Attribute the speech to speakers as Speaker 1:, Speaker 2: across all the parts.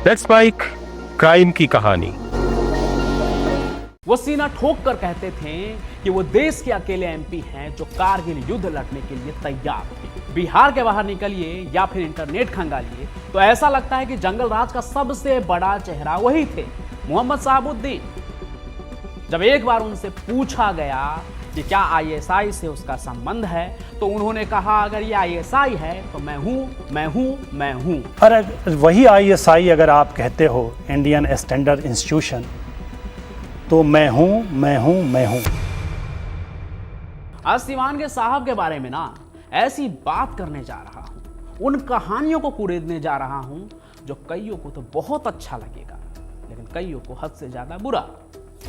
Speaker 1: Let's spike crime की कहानी।
Speaker 2: वो सीना ठोक कर कहते थे कि वो देश के अकेले एमपी हैं जो कारगिल युद्ध लड़ने के लिए तैयार थे। बिहार के बाहर निकलिए या फिर इंटरनेट खंगालिए तो ऐसा लगता है कि जंगल राज का सबसे बड़ा चेहरा वही थे, मोहम्मद शहाबुद्दीन। जब एक बार उनसे पूछा गया कि क्या आईएसआई से उसका संबंध है तो उन्होंने कहा, अगर ये आईएसआई है तो मैं हूं, मैं हूं, मैं हूं।
Speaker 3: और वही आईएसआई अगर आप कहते हो इंडियन स्टैंडर्ड इंस्टीट्यूशन, तो मैं हूं, मैं हूं, मैं हूं।
Speaker 2: आज सिवान के साहब के बारे में ना ऐसी बात करने जा रहा हूं, उन कहानियों को कुरेदने जा रहा हूं जो कईयों को तो बहुत अच्छा लगेगा लेकिन कईयों को हद से ज्यादा बुरा।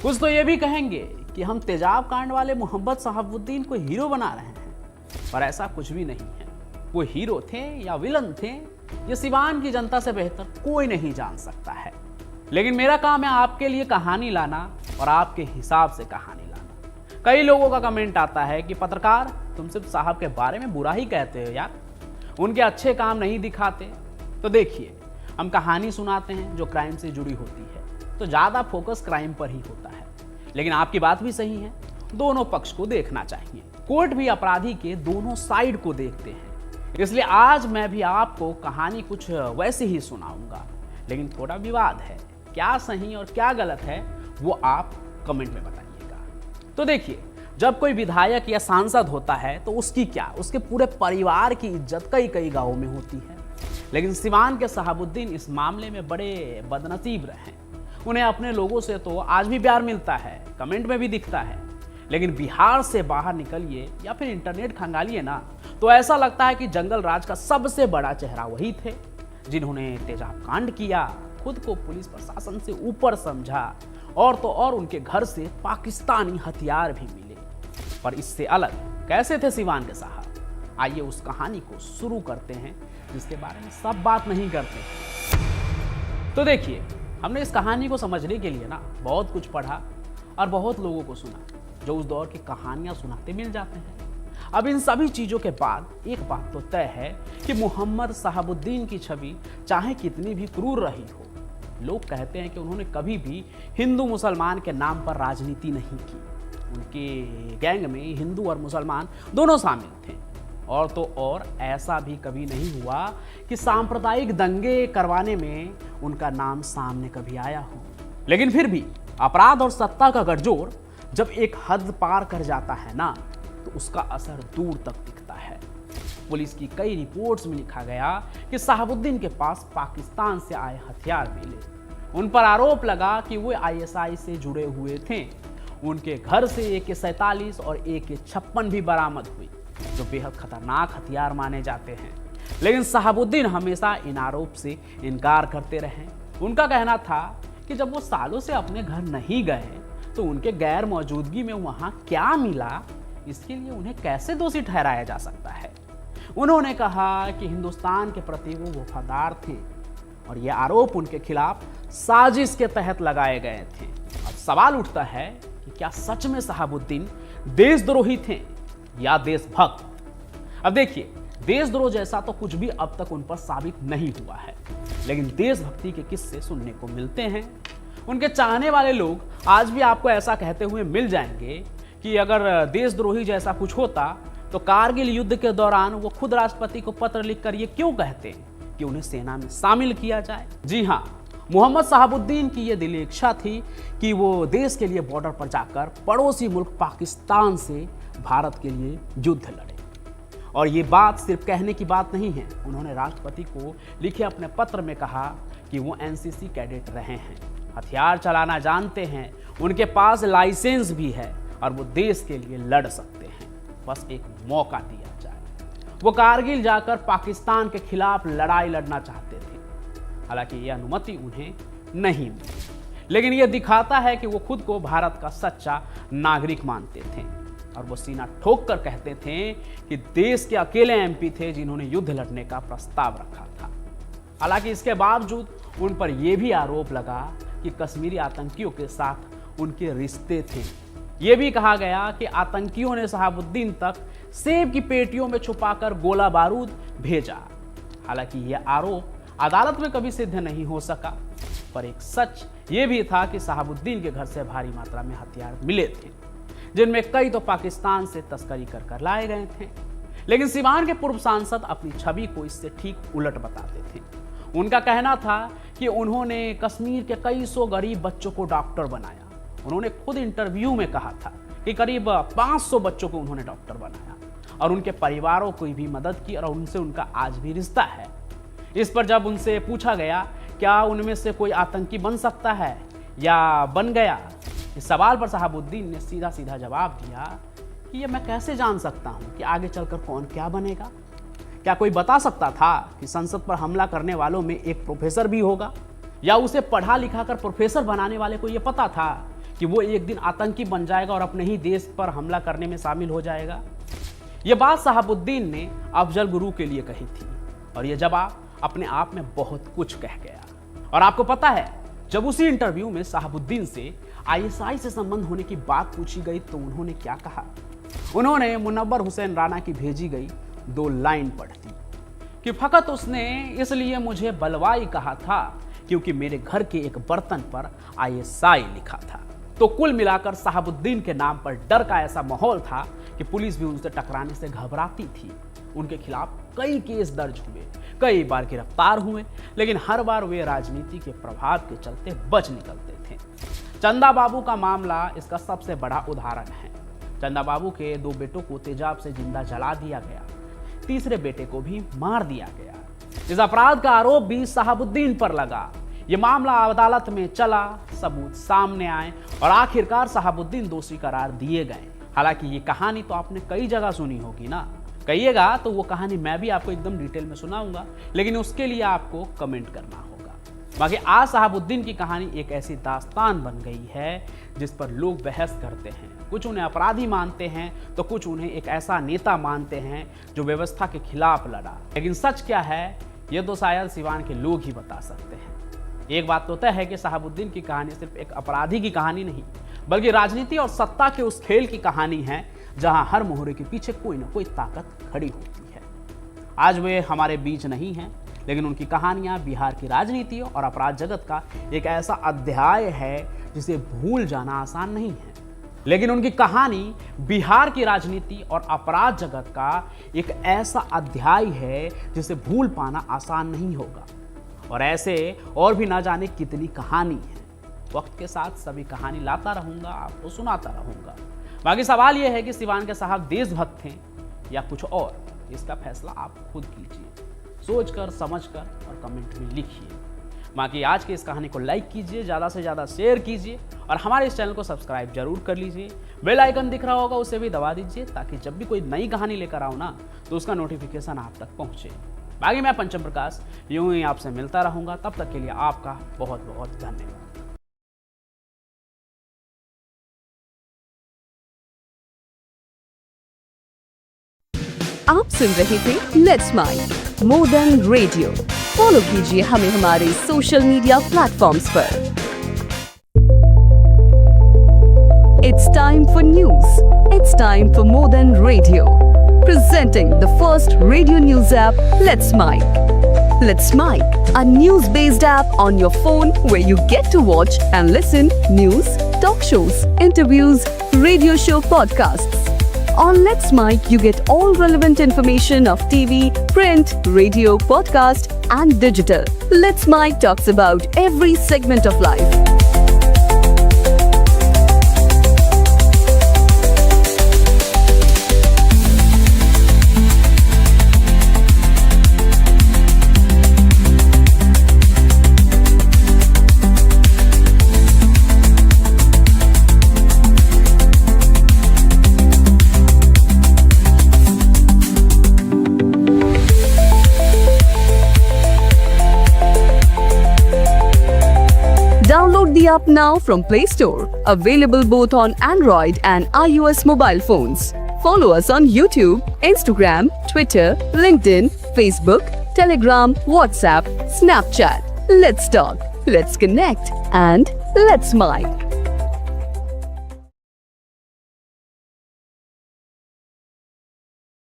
Speaker 2: कुछ तो ये भी कहेंगे कि हम तेजाब कांड वाले मोहम्मद शहाबुद्दीन को हीरो बना रहे हैं, पर ऐसा कुछ भी नहीं है। वो हीरो थे या विलन थे, ये सिवान की जनता से बेहतर कोई नहीं जान सकता है। लेकिन मेरा काम है आपके लिए कहानी लाना और आपके हिसाब से कहानी लाना। कई लोगों का कमेंट आता है कि पत्रकार तुम सिर्फ साहब के बारे में बुरा ही कहते हो यार, उनके अच्छे काम नहीं दिखाते। तो देखिए, हम कहानी सुनाते हैं जो क्राइम से जुड़ी होती है तो ज्यादा फोकस क्राइम पर ही होता है। लेकिन आपकी बात भी सही है, दोनों पक्ष को देखना चाहिए। कोर्ट भी अपराधी के दोनों साइड को देखते हैं, इसलिए आज मैं भी आपको कहानी कुछ वैसे ही सुनाऊंगा, लेकिन थोड़ा विवाद है। क्या सही और क्या गलत है वो आप कमेंट में बताइएगा। तो देखिए, जब कोई विधायक या सांसद होता है तो उसकी क्या, उसके पूरे परिवार की इज्जत कई कई गांवों में होती है। लेकिन सिवान के शहाबुद्दीन इस मामले में बड़े बदनसीब रहे। उन्हें अपने लोगों से तो आज भी प्यार मिलता है, कमेंट में भी दिखता है, लेकिन बिहार से बाहर निकलिए या फिर इंटरनेट खंगालिए ना तो ऐसा लगता है कि जंगल राज का सबसे बड़ा चेहरा वही थे जिन्होंने तेजाब कांड किया, खुद को पुलिस प्रशासन से ऊपर समझा और तो और उनके घर से पाकिस्तानी हथियार भी मिले। पर इससे अलग कैसे थे सिवान के साहब, आइए उस कहानी को शुरू करते हैं जिसके बारे में सब बात नहीं करते। तो देखिए, हमने इस कहानी को समझने के लिए ना बहुत कुछ पढ़ा और बहुत लोगों को सुना जो उस दौर की कहानियां सुनाते मिल जाते हैं। अब इन सभी चीजों के बाद एक बात तो तय है कि मोहम्मद शहाबुद्दीन की छवि चाहे कितनी भी क्रूर रही हो, लोग कहते हैं कि उन्होंने कभी भी हिंदू मुसलमान के नाम पर राजनीति नहीं की। उनके गैंग में हिंदू और मुसलमान दोनों शामिल थे और तो और ऐसा भी कभी नहीं हुआ कि सांप्रदायिक दंगे करवाने में उनका नाम सामने कभी आया हो। लेकिन फिर भी अपराध और सत्ता का गठजोड़ जब एक हद पार कर जाता है ना तो उसका असर दूर तक दिखता है। पुलिस की कई रिपोर्ट्स में लिखा गया कि शहाबुद्दीन के पास पाकिस्तान से आए हथियार मिले। उन पर आरोप लगा कि वो आईएसआई से जुड़े हुए थे। उनके घर से AK-47 और AK-56 भी बरामद हुई जो बेहद खतरनाक हथियार माने जाते हैं। लेकिन शहाबुद्दीन हमेशा इन आरोप से इनकार करते रहे। उनका कहना था कि जब वो सालों से अपने घर नहीं गए तो उनके गैर मौजूदगी में वहां क्या मिला, इसके लिए उन्हें कैसे दोषी ठहराया जा सकता है। उन्होंने कहा कि हिंदुस्तान के प्रति वो वफादार थे और ये आरोप उनके खिलाफ साजिश के तहत लगाए गए थे। अब सवाल उठता है कि क्या सच में शहाबुद्दीन देशद्रोही थे या देशभक्त। अब देखिए, देशद्रोह जैसा तो कुछ भी अब तक उन पर साबित नहीं हुआ है, लेकिन देशभक्ति के किस्से सुनने को मिलते हैं। उनके चाहने वाले लोग आज भी आपको ऐसा कहते हुए मिल जाएंगे कि अगर देशद्रोही जैसा कुछ होता तो कारगिल युद्ध के दौरान वो खुद राष्ट्रपति को पत्र लिखकर ये क्यों कहते कि उन्हें सेना में शामिल किया जाए। जी हाँ, मोहम्मद शहाबुद्दीन की यह दिली इच्छा थी कि वो देश के लिए बॉर्डर पर जाकर पड़ोसी मुल्क पाकिस्तान से भारत के लिए युद्ध लड़े। और ये बात सिर्फ कहने की बात नहीं है, उन्होंने राष्ट्रपति को लिखे अपने पत्र में कहा कि वो एनसीसी कैडेट रहे हैं, हथियार चलाना जानते हैं, उनके पास लाइसेंस भी है और वो देश के लिए लड़ सकते हैं, बस एक मौका दिया जाए। वो कारगिल जाकर पाकिस्तान के खिलाफ लड़ाई लड़ना चाहते थे। हालांकि ये अनुमति उन्हें नहीं मिली, लेकिन ये दिखाता है कि वो खुद को भारत का सच्चा नागरिक मानते थे और वो सीना ठोक कर कहते थे कि देश के अकेले एमपी थे जिन्होंने युद्ध लड़ने का प्रस्ताव रखा था। हालांकि इसके बावजूद उन पर यह भी आरोप लगा कि कश्मीरी आतंकियों के साथ उनके रिश्ते थे। ये भी कहा गया कि आतंकियों ने शहाबुद्दीन तक सेब की पेटियों में छुपाकर गोला बारूद भेजा। हालांकि यह आरोप अदालत में कभी सिद्ध नहीं हो सका। पर एक सच ये भी था कि शहाबुद्दीन के घर से भारी मात्रा में हथियार मिले थे, जिनमें कई तो पाकिस्तान से तस्करी कर लाए गए थे। लेकिन सीवान के पूर्व सांसद अपनी छवि को इससे ठीक उलट बताते थे। उनका कहना था कि उन्होंने कश्मीर के कई सौ गरीब बच्चों को डॉक्टर बनाया। उन्होंने खुद इंटरव्यू में कहा था कि करीब 500 बच्चों को उन्होंने डॉक्टर बनाया और उनके परिवारों को भी मदद की और उनसे उनका आज भी रिश्ता है। इस पर जब उनसे पूछा गया क्या उनमें से कोई आतंकी बन सकता है या बन गया, इस सवाल पर शहाबुद्दीन ने सीधा सीधा जवाब दिया कि ये मैं कैसे जान सकता हूँ कि आगे चलकर कौन क्या बनेगा। क्या कोई बता सकता था कि संसद पर हमला करने वालों में एक प्रोफेसर भी होगा, या उसे पढ़ा लिखा कर प्रोफेसर बनाने वाले को यह पता था कि वो एक दिन आतंकी बन जाएगा और अपने ही देश पर हमला करने में शामिल हो जाएगा। यह बात शहाबुद्दीन ने अफजल गुरु के लिए कही थी और यह जवाब अपने आप में बहुत कुछ कह गया। और आपको पता है, जब उसी इंटरव्यू में शहाबुद्दीन से आईएसआई से संबंध होने की बात पूछी गई तो उन्होंने क्या कहा। उन्होंने मुनव्वर हुसैन राणा की भेजी गई 2 लाइन पढ़ दी कि फकत उसने इसलिए मुझे बलवाई कहा था क्योंकि मेरे घर के एक बर्तन पर आईएसआई लिखा था। तो कुल मिलाकर शहाबुद्दीन के नाम पर डर का ऐसा माहौल था कि पुलिस भी उनसे टकराने से घबराती थी। उनके खिलाफ कई केस दर्ज हुए, कई बार गिरफ्तार हुए, लेकिन हर बार वे राजनीति के प्रभाव के चलते बच निकलते थे। चंदा बाबू का मामला इसका सबसे बड़ा उदाहरण है। चंदा बाबू के 2 बेटों को तेजाब से जिंदा जला दिया गया, तीसरे बेटे को भी मार दिया गया। इस अपराध का आरोप भी शहाबुद्दीन पर लगा। यह मामला अदालत में चला, सबूत सामने आए और आखिरकार शहाबुद्दीन दोषी करार दिए गए। हालांकि ये कहानी तो आपने कई जगह सुनी होगी ना, कहिएगा तो वो कहानी मैं भी आपको एकदम डिटेल में सुनाऊंगा, लेकिन उसके लिए आपको कमेंट करना होगा। बाकी आज शहाबुद्दीन की कहानी एक ऐसी दास्तान बन गई है जिस पर लोग बहस करते हैं। कुछ उन्हें अपराधी मानते हैं तो कुछ उन्हें एक ऐसा नेता मानते हैं जो व्यवस्था के खिलाफ लड़ा। लेकिन सच क्या है ये तो शायद सिवान के लोग ही बता सकते हैं। एक बात तो तय है कि शहाबुद्दीन की कहानी सिर्फ एक अपराधी की कहानी नहीं, बल्कि राजनीति और सत्ता के उस खेल की कहानी है जहां हर मोहरे के पीछे कोई ना कोई ताकत खड़ी होती है। आज वे हमारे बीच नहीं हैं, लेकिन उनकी कहानियां बिहार की राजनीति और अपराध जगत का एक ऐसा अध्याय है जिसे भूल जाना आसान नहीं है। लेकिन उनकी कहानी बिहार की राजनीति और अपराध जगत का एक ऐसा अध्याय है जिसे भूल पाना आसान नहीं होगा। और ऐसे और भी ना जाने कितनी कहानी है। वक्त के साथ सभी कहानी लाता रहूंगा, आपको सुनाता रहूंगा। बाकी सवाल यह है कि सिवान के साहब देशभक्त थे या कुछ और, इसका फैसला आप खुद कीजिए, सोचकर समझकर और कमेंट में लिखिए। बाकी आज की इस कहानी को लाइक कीजिए, ज़्यादा से ज़्यादा शेयर कीजिए और हमारे इस चैनल को सब्सक्राइब जरूर कर लीजिए। बेल आइकन दिख रहा होगा उसे भी दबा दीजिए ताकि जब भी कोई नई कहानी लेकर आओ ना तो उसका नोटिफिकेशन आप तक पहुँचे। बाकी मैं पंचम प्रकाश यूं ही आपसे मिलता रहूंगा, तब तक के लिए आपका बहुत बहुत धन्यवाद।
Speaker 4: आप सुन रहे थे let's mic more than radio. Follow कीजिए हमें हमारे सोशल मीडिया प्लेटफॉर्म्स पर। It's time for news. It's time for more than radio. Presenting the first radio news app, Let's Mic. Let's Mic, a news-based app on your phone where you get to watch and listen news, talk shows, interviews, radio show podcasts. On Let's Mic, you get all relevant information of TV, print, radio, podcast, and digital. Let's Mic talks about every segment of life. Download the app now from Play Store. Available both on Android and iOS mobile phones. Follow us on YouTube, Instagram, Twitter, LinkedIn, Facebook, Telegram, WhatsApp, Snapchat. Let's talk, let's connect, and let's mic.